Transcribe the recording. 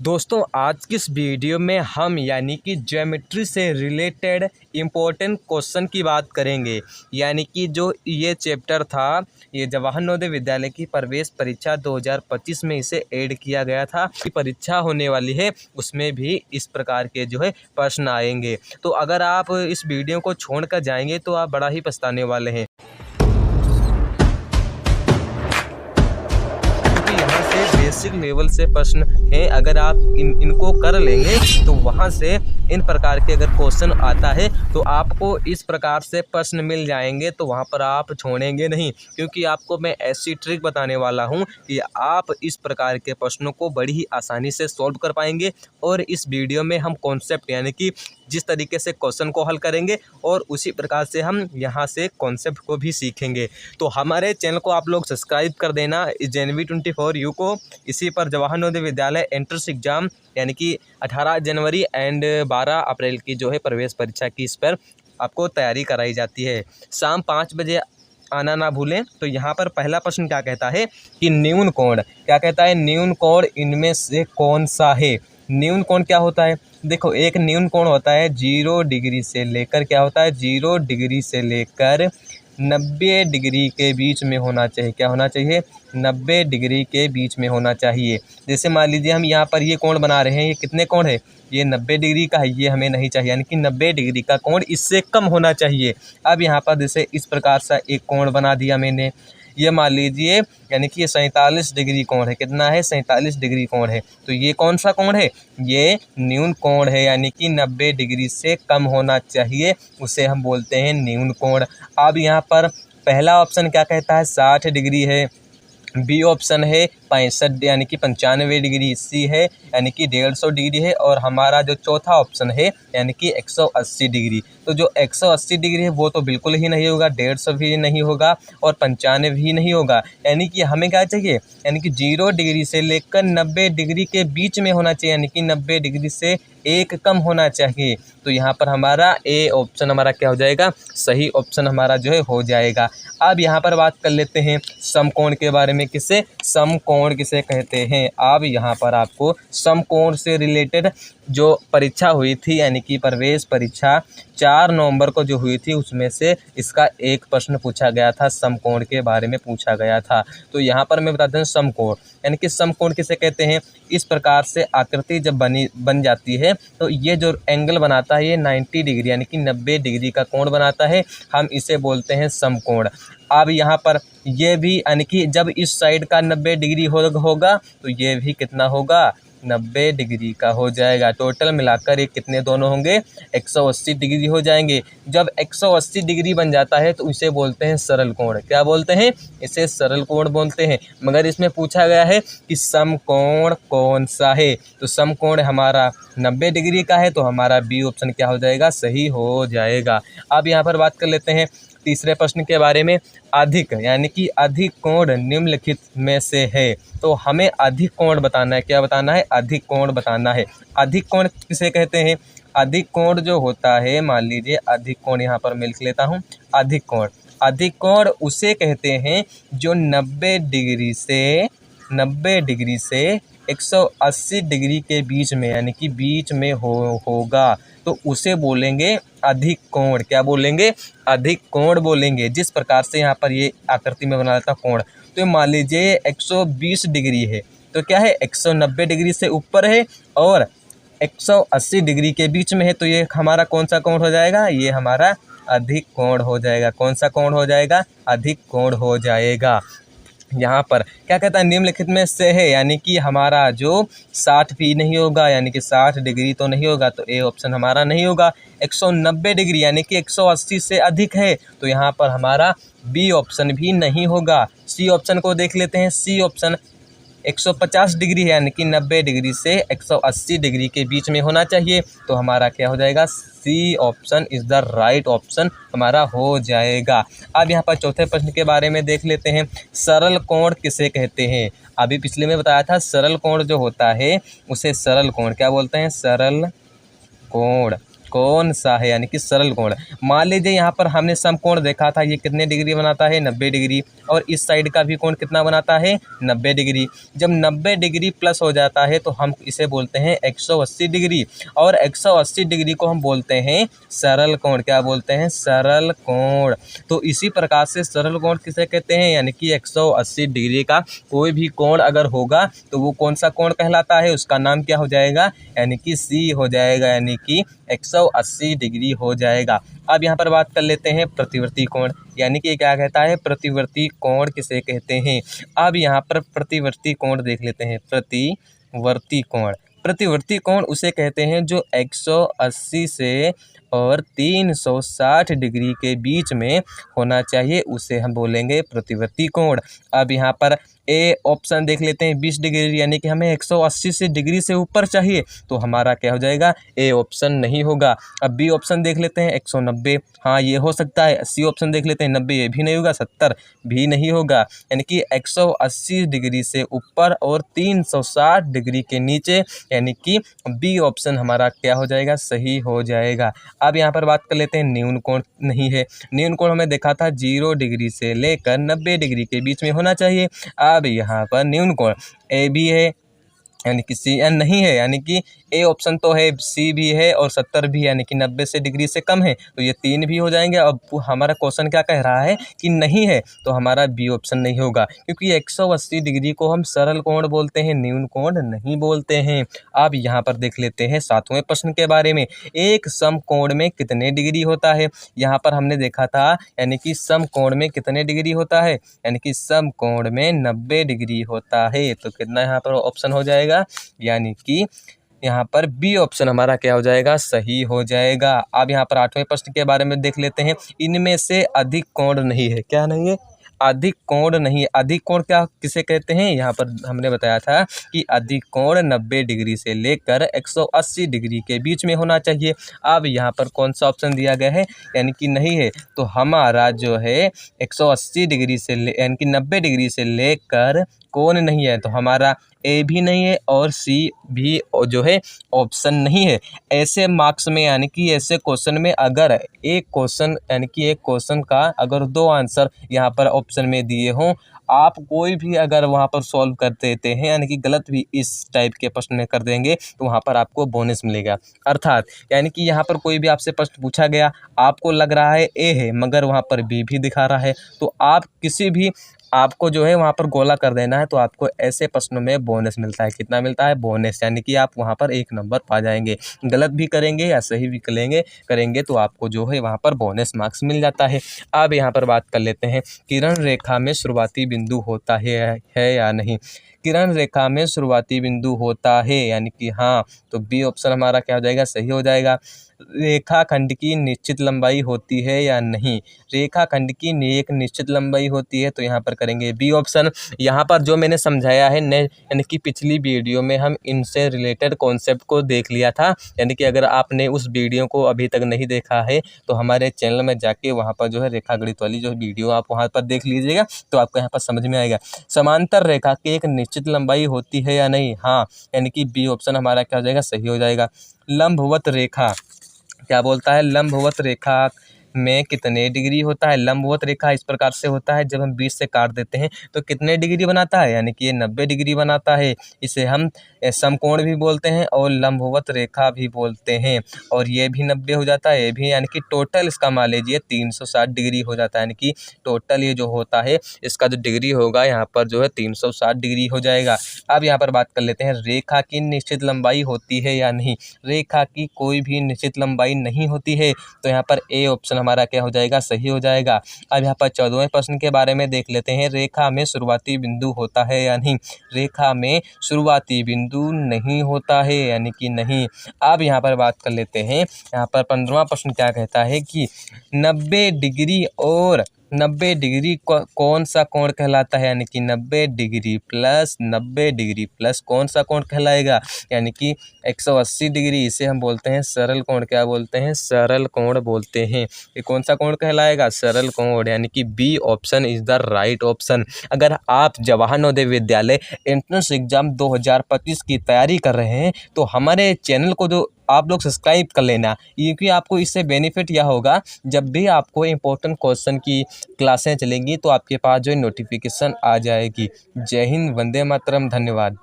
दोस्तों आज की इस वीडियो में हम यानी कि ज्योमेट्री से रिलेटेड इम्पोर्टेंट क्वेश्चन की बात करेंगे। यानी कि जो ये चैप्टर था, ये जवाहर नवोदय विद्यालय की प्रवेश परीक्षा 2025 में इसे ऐड किया गया था कि परीक्षा होने वाली है, उसमें भी इस प्रकार के जो है प्रश्न आएंगे। तो अगर आप इस वीडियो को छोड़कर जाएंगे तो आप बड़ा ही पछताने वाले हैं, यहाँ से बेसिक लेवल से प्रश्न हैं। अगर आप इनको कर लेंगे तो वहाँ से इन प्रकार के अगर क्वेश्चन आता है तो आपको इस प्रकार से प्रश्न मिल जाएंगे, तो वहाँ पर आप छोड़ेंगे नहीं, क्योंकि आपको मैं ऐसी ट्रिक बताने वाला हूँ कि आप इस प्रकार के प्रश्नों को बड़ी ही आसानी से सॉल्व कर पाएंगे। और इस वीडियो में हम कॉन्सेप्ट यानी कि जिस तरीके से क्वेश्चन को हल करेंगे और उसी प्रकार से हम यहाँ से कॉन्सेप्ट को भी सीखेंगे। तो हमारे चैनल को आप लोग सब्सक्राइब कर देना, JNV24U को। इसी पर जवाहर नवोदय विद्यालय एंट्रेंस एग्जाम यानी कि 18 जनवरी एंड 12 अप्रैल की जो है प्रवेश परीक्षा की, इस पर आपको तैयारी कराई जाती है। शाम 5 बजे आना ना भूलें। तो यहाँ पर पहला प्रश्न क्या कहता है कि न्यून कोण, क्या कहता है, न्यून कोण इनमें से कौन सा है। न्यून कोण क्या होता है, देखो एक न्यून कोण होता है 0 डिग्री से लेकर, क्या होता है 0 डिग्री से लेकर 90 डिग्री के बीच में होना चाहिए। क्या होना चाहिए, 90 डिग्री के बीच में होना चाहिए। जैसे मान लीजिए हम यहाँ पर ये कोण बना रहे हैं, ये कितने कोण है, ये 90 डिग्री का है, ये हमें नहीं चाहिए, यानी कि 90 डिग्री का कोण इससे कम होना चाहिए। अब यहाँ पर जैसे इस प्रकार से एक कोण बना दिया मैंने, ये मान लीजिए यानी कि ये 47 डिग्री कोण है। कितना है, 47 डिग्री कोण है। तो ये कौन सा कोण है, ये न्यून कोण है, यानी कि 90 डिग्री से कम होना चाहिए, उसे हम बोलते हैं न्यून कोण। अब यहाँ पर पहला ऑप्शन क्या कहता है, 60 डिग्री है। बी ऑप्शन है 65 यानी कि 95 डिग्री। सी है यानी कि 150 डिग्री है। और हमारा जो चौथा ऑप्शन है यानी कि 180 डिग्री। तो जो 180 डिग्री है वो तो बिल्कुल ही नहीं होगा, 150 भी नहीं होगा और 95 भी नहीं होगा। यानी कि हमें क्या चाहिए, यानी कि 0 डिग्री से लेकर 90 डिग्री के बीच में होना चाहिए, यानी कि 90 डिग्री से एक कम होना चाहिए। तो यहाँ पर हमारा ए ऑप्शन हमारा क्या हो जाएगा, सही ऑप्शन हमारा जो है हो जाएगा। अब यहाँ पर बात कर लेते हैं समकोण के बारे में। किसे, समकोण किसे कहते हैं। अब यहाँ पर आपको समकोण से रिलेटेड जो परीक्षा हुई थी यानी कि प्रवेश परीक्षा 4 नवंबर को जो हुई थी, उसमें से इसका एक प्रश्न पूछा गया था, समकोण के बारे में पूछा गया था। तो यहाँ पर मैं बताता हूँ समकोण यानी कि समकोण किसे कहते हैं। इस प्रकार से आकृति जब बन जाती है तो ये जो एंगल बनाता है ये 90 डिग्री यानी कि 90 डिग्री का कोण बनाता है, हम इसे बोलते हैं समकोण। अब यहाँ पर ये भी यानी कि जब इस साइड का 90 डिग्री होगा तो ये भी कितना होगा, 90 डिग्री का हो जाएगा। टोटल मिलाकर ये कितने दोनों होंगे, 180 डिग्री हो जाएंगे। जब 180 डिग्री बन जाता है तो इसे बोलते हैं सरल कोण। क्या बोलते हैं, इसे सरल कोण बोलते हैं। मगर इसमें पूछा गया है कि समकोण कौन सा है, तो समकोण हमारा 90 डिग्री का है, तो हमारा बी ऑप्शन क्या हो जाएगा, सही हो जाएगा। अब यहाँ पर बात कर लेते हैं तीसरे प्रश्न के बारे में। अधिक यानी कि अधिक कोण निम्नलिखित में से है। तो हमें अधिक कोण बताना है, क्या बताना है, अधिक कोण बताना है। अधिक कोण किसे कहते हैं, अधिक कोण जो होता है, मान लीजिए अधिक कोण यहाँ पर मैं लिख लेता हूँ। अधिक कोण, अधिक कोण उसे कहते हैं जो 90 डिग्री से 180 डिग्री के बीच में यानी कि बीच में होगा, तो उसे बोलेंगे अधिक कोण। क्या बोलेंगे, अधिक कोण बोलेंगे। जिस प्रकार से यहाँ पर ये आकृति में बना था कोण, तो मान लीजिए 120 डिग्री है, तो क्या है 190 डिग्री से ऊपर है और 180 डिग्री के बीच में है, तो ये हमारा कौन सा कोण हो जाएगा, ये हमारा अधिक कोण हो जाएगा। कौन सा कोण हो जाएगा, अधिक कोण हो जाएगा। यहाँ पर क्या कहता है, निम्नलिखित में से है, यानी कि हमारा जो 60 भी नहीं होगा, यानी कि 60 डिग्री तो नहीं होगा, तो ए ऑप्शन हमारा नहीं होगा। 190 डिग्री यानी कि 180 से अधिक है, तो यहाँ पर हमारा बी ऑप्शन भी नहीं होगा। सी ऑप्शन को देख लेते हैं। सी ऑप्शन 150 डिग्री है, यानी कि 90 डिग्री से 180 डिग्री के बीच में होना चाहिए, तो हमारा क्या हो जाएगा, C option is the right option हमारा हो जाएगा। अब यहाँ पर चौथे प्रश्न के बारे में देख लेते हैं। सरल कोण किसे कहते हैं। अभी पिछले में बताया था सरल कोण जो होता है उसे सरल कोण क्या बोलते हैं, सरल कोण। कौन सा है, यानी कि सरल कोण। मान लीजिए यहाँ पर हमने समकोण देखा था, ये कितने डिग्री बनाता है, 90 डिग्री, और इस साइड का भी कोण कितना बनाता है, 90 डिग्री। जब 90 डिग्री प्लस हो जाता है तो हम इसे बोलते हैं 180 डिग्री, और 180 डिग्री को हम बोलते हैं सरल कोण। क्या बोलते हैं, सरल कोण। तो इसी प्रकार से सरल कोण किसे कहते हैं, यानी कि 180 डिग्री का कोई भी कोण अगर होगा तो वो कौन सा कोण कहलाता है, उसका नाम क्या हो जाएगा, यानी कि सी हो जाएगा, यानी कि 180 डिग्री हो जाएगा। अब यहाँ पर बात कर लेते हैं प्रतिवर्ती कोण, यानी कि क्या कहता है, प्रतिवर्ती कोण किसे कहते हैं। अब यहाँ पर प्रतिवर्ती कोण देख लेते हैं। प्रतिवर्ती कोण, प्रतिवर्ती कोण उसे कहते हैं जो 180 से और 360 डिग्री के बीच में होना चाहिए, उसे हम बोलेंगे प्रतिवर्ती कोण। अब यहाँ पर ए ऑप्शन देख लेते हैं 20 डिग्री, यानी कि हमें 180 से डिग्री से ऊपर चाहिए, तो हमारा क्या हो जाएगा, ए ऑप्शन नहीं होगा। अब बी ऑप्शन देख लेते हैं 190, हाँ ये हो सकता है। सी ऑप्शन देख लेते हैं 90, ये भी नहीं होगा। 70 भी नहीं होगा, यानी कि 180 डिग्री से ऊपर और 360 डिग्री के नीचे, यानी कि बी ऑप्शन हमारा क्या हो जाएगा, सही हो जाएगा। अब यहाँ पर बात कर लेते हैं न्यून कोण नहीं है। न्यून कोण हमें देखा था 0 डिग्री से लेकर 90 डिग्री के बीच में होना चाहिए। अब यहाँ पर न्यून कोण ए भी है, यानी कि सी एन नहीं है, यानी कि ए ऑप्शन तो है, सी भी है और 70 भी, यानी कि 90 से डिग्री से कम है, तो ये 3 भी हो जाएंगे। अब हमारा क्वेश्चन क्या कह रहा है कि नहीं है, तो हमारा बी ऑप्शन नहीं होगा, क्योंकि 180 डिग्री को हम सरल कोण बोलते हैं, न्यून कोण नहीं बोलते हैं। अब यहाँ पर देख लेते हैं 7वें प्रश्न के बारे में। एक समकोण में कितने डिग्री होता है। यहाँ पर हमने देखा था, यानी कि समकोण में कितने डिग्री होता है, यानी कि समकोण में 90 डिग्री होता है। तो कितना यहाँ पर ऑप्शन हो जाएगा, यानी कि यहाँ पर बी ऑप्शन हमारा क्या हो जाएगा, सही हो जाएगा। अब यहाँ पर 8वें प्रश्न के बारे में देख लेते हैं। इनमें से अधिक कोण नहीं है, क्या नहीं है, अधिक कोण नहीं है। अधिक कोण क्या किसे कहते हैं, यहाँ पर हमने बताया था कि अधिक कोण 90 डिग्री से लेकर 180 डिग्री के बीच में होना चाहिए। अब यहाँ पर कौन सा ऑप्शन दिया गया है, यानी कि नहीं है, तो हमारा जो है 180 डिग्री से यानी कि 90 डिग्री से लेकर कोण नहीं है, तो हमारा ए भी नहीं है और सी भी जो है ऑप्शन नहीं है। ऐसे मार्क्स में, यानी कि ऐसे क्वेश्चन में अगर एक क्वेश्चन, यानी कि एक क्वेश्चन का अगर 2 आंसर यहाँ पर ऑप्शन में दिए हों, आप कोई भी अगर वहाँ पर सॉल्व कर देते हैं, यानी कि गलत भी इस टाइप के प्रश्न में कर देंगे, तो वहाँ पर आपको बोनस मिलेगा। अर्थात यानी कि यहाँ पर कोई भी आपसे प्रश्न पूछा गया, आपको लग रहा है ए है मगर वहाँ पर बी भी दिखा रहा है, तो आप किसी भी आपको जो है वहाँ पर गोला कर देना है, तो आपको ऐसे प्रश्नों में बोनस मिलता है। कितना मिलता है, बोनस, यानी कि आप वहाँ पर 1 नंबर पा जाएंगे। गलत भी करेंगे या सही भी करेंगे तो आपको जो है वहाँ पर बोनस मार्क्स मिल जाता है। अब यहाँ पर बात कर लेते हैं, किरण रेखा में शुरुआती बिंदु होता है या नहीं। किरण रेखा में शुरुआती बिंदु होता है, यानी कि हाँ, तो बी ऑप्शन हमारा क्या हो जाएगा, सही हो जाएगा। रेखाखंड की निश्चित लंबाई होती है या नहीं। रेखाखंड की एक निश्चित लंबाई होती है, तो यहाँ पर करेंगे बी ऑप्शन। यहाँ पर जो मैंने समझाया है यानी कि पिछली वीडियो में हम इनसे रिलेटेड कॉन्सेप्ट को देख लिया था, यानी कि अगर आपने उस वीडियो को अभी तक नहीं देखा है तो हमारे चैनल में जाके वहाँ पर जो है रेखागणित वाली जो वीडियो आप वहाँ पर देख लीजिएगा, तो आपको यहाँ पर समझ में आएगा। समांतर रेखा की एक निश्चित लंबाई होती है या नहीं, हाँ, यानी कि बी ऑप्शन हमारा क्या हो जाएगा, सही हो जाएगा। लंबवत रेखा क्या बोलता है, लंबवत रेखा में कितने डिग्री होता है। लंबवत रेखा इस प्रकार से होता है, जब हम बीच से काट देते हैं तो कितने डिग्री बनाता है, यानी कि ये 90 डिग्री बनाता है। इसे हम समकोण भी बोलते हैं और लंबवत रेखा भी बोलते हैं, और ये भी 90 हो जाता है, ये भी, यानी कि टोटल इसका मान लीजिए 360 डिग्री हो जाता है, यानी कि टोटल ये जो होता है इसका जो डिग्री होगा यहाँ पर जो है 360 डिग्री हो जाएगा। अब यहाँ पर बात कर लेते हैं, रेखा की निश्चित लंबाई होती है या नहीं। रेखा की कोई भी निश्चित लंबाई नहीं होती है, तो यहाँ पर ए ऑप्शन हमारा क्या हो जाएगा, सही हो जाएगा। अब यहाँ पर 14वें प्रश्न के बारे में देख लेते हैं, रेखा में शुरुआती बिंदु होता है या नहीं। रेखा में शुरुआती बिंदु नहीं होता है, यानी कि नहीं। अब यहाँ पर बात कर लेते हैं, यहाँ पर 15वां प्रश्न क्या कहता है कि 90 डिग्री और 90 डिग्री कौन सा कोण कहलाता है, यानी कि 90 डिग्री प्लस 90 डिग्री प्लस कौन सा कोण कहलाएगा, यानी कि 180 डिग्री, इसे हम बोलते हैं सरल कोण। क्या बोलते हैं, सरल कोण बोलते हैं। ये कौन सा कोण कहलाएगा, सरल कोण, यानी कि B option is the right option. अगर आप जवाहर नवोदय विद्यालय एंट्रेंस एग्जाम 2025 की तैयारी कर रहे हैं तो हमारे चैनल को जो आप लोग सब्सक्राइब कर लेना, क्योंकि आपको इससे बेनिफिट यह होगा जब भी आपको इम्पोर्टेंट क्वेश्चन की क्लासें चलेंगी तो आपके पास जो है नोटिफिकेशन आ जाएगी। जय हिंद, वंदे मातरम, धन्यवाद।